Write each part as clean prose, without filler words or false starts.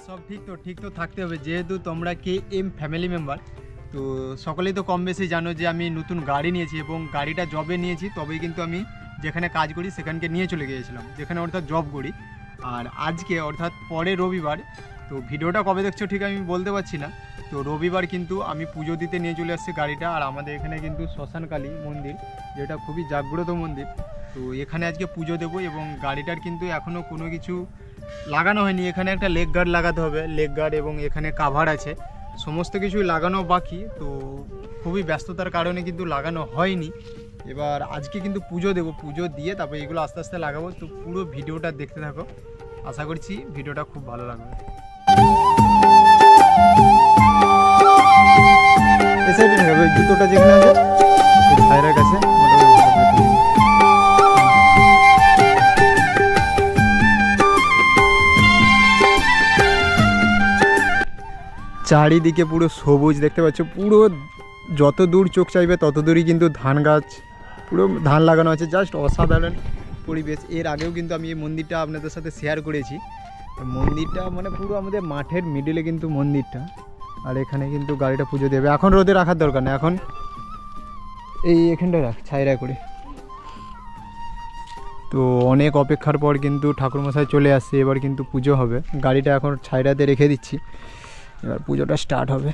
সব ঠিক তো থাকতে হবে, যেহেতু তোমরা KM ফ্যামিলি মেম্বার। তো সকলেই তো কম বেশি জানো যে আমি নতুন গাড়ি নিয়েছি এবং গাড়িটা জবে নিয়েছি, তবেই কিন্তু আমি যেখানে কাজ করি সেখানকে নিয়ে চলে গিয়েছিলাম, যেখানে অর্থাৎ জব করি। আর আজকে অর্থাৎ পরে রবিবার, তো ভিডিওটা কবে দেখছো ঠিক আমি বলতে পারছি না। তো রবিবার কিন্তু আমি পুজো দিতে নিয়ে চলে আসছি গাড়িটা। আর আমাদের এখানে কিন্তু শ্মশানকালী মন্দির, যেটা খুবই জাগ্রত মন্দির, তো এখানে আজকে পুজো দেবো। এবং গাড়িটার কিন্তু এখনও কোনো কিছু লাগানো হয়নি। এখানে একটা লেগ গার্ড লাগাতে হবে, লেগ গার্ড, এবং এখানে কাভার আছে, সমস্ত কিছুই লাগানো বাকি। তো খুবই ব্যস্ততার কারণে কিন্তু লাগানো হয়নি। এবার আজকে কিন্তু পুজো দেবো, পুজো দিয়ে তারপর এগুলো আস্তে আস্তে লাগাবো। তো পুরো ভিডিওটা দেখতে থাকো, আশা করছি ভিডিওটা খুব ভালো লাগবে। এই সাইডে নেবে জুতোটা যেখানে আছে ভাইয়ের কাছে, চারিদিকে পুরো সবুজ দেখতে পাচ্ছ, পুরো যত দূর চোখ চাইবে তত দূরই কিন্তু ধান গাছ, পুরো ধান লাগানো আছে, জাস্ট অসাধারণ পরিবেশ। এর আগেও কিন্তু আমি এই মন্দিরটা আপনাদের সাথে শেয়ার করেছি। মন্দিরটা মানে পুরো আমাদের মাঠের মিডিলে কিন্তু মন্দিরটা। আর এখানে কিন্তু গাড়িটা পুজো দেবে। এখন রোদে রাখার দরকার নেই, এখন এই এখানটায় রাখ ছাইরা করে। তো অনেক অপেক্ষার পর কিন্তু ঠাকুরমশাই চলে আসছে, এবার কিন্তু পুজো হবে। গাড়িটা এখন ছাইরাতে রেখে দিচ্ছি, এবার পুজোটা স্টার্ট হবে।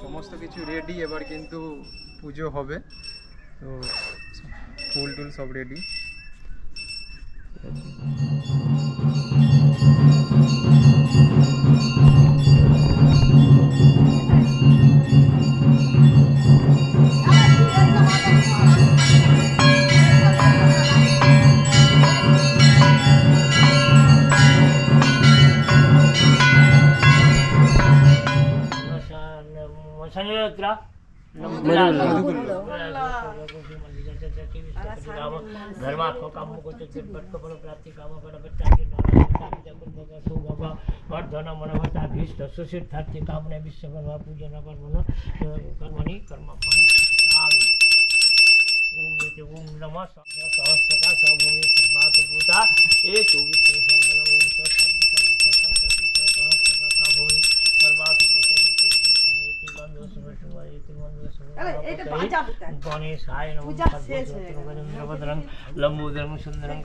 সমস্ত কিছু রেডি, এবার কিন্তু পুজো হবে। তো ফুল টুল সব রেডি। सुसिद्धार्थी कामना विश्वकर्मा पूजन कर्मणि कर्म ओम नमः सहस्रका भूमि सर्वाभूता ए 24 ओम गणेशाय नमः लंबोदरम सुंदरम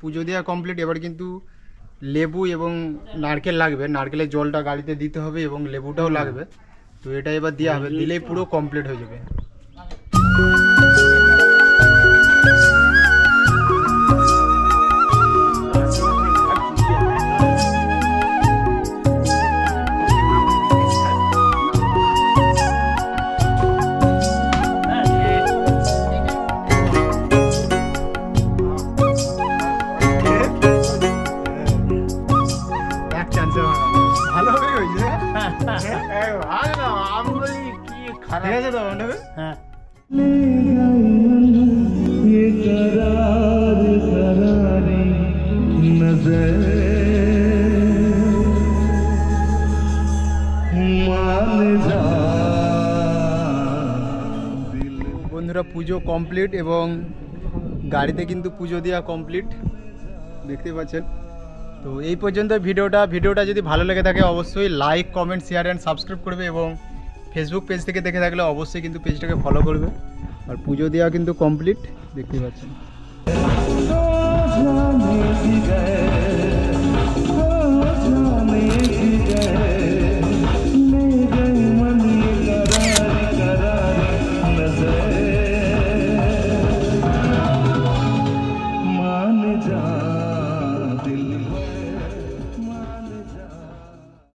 পুজো দেওয়া কমপ্লিট। এবার কিন্তু লেবু এবং নারকেল লাগবে, নারকেলের জলটা গাড়িতে দিতে হবে এবং লেবুটাও লাগবে। তো এটা এবার দেওয়া হবে, দিলেই পুরো কমপ্লিট হয়ে যাবে। কি খারাপ। ঠিক আছে তো বন্ধু? হ্যাঁ বন্ধুরা পুজো কমপ্লিট এবং গাড়িতে কিন্তু পুজো দেওয়া কমপ্লিট, দেখতে পাচ্ছেন। তো এই পর্যন্ত ভিডিওটা যদি ভালো লেগে থাকে অবশ্যই like comment share and subscribe করবে, এবং ফেসবুক পেজ থেকে দেখে থাকলে অবশ্যই কিন্তু পেজটাকে ফলো করবে। আর পুজো দেওয়া কিন্তু কমপ্লিট, দেখতে পাচ্ছেন।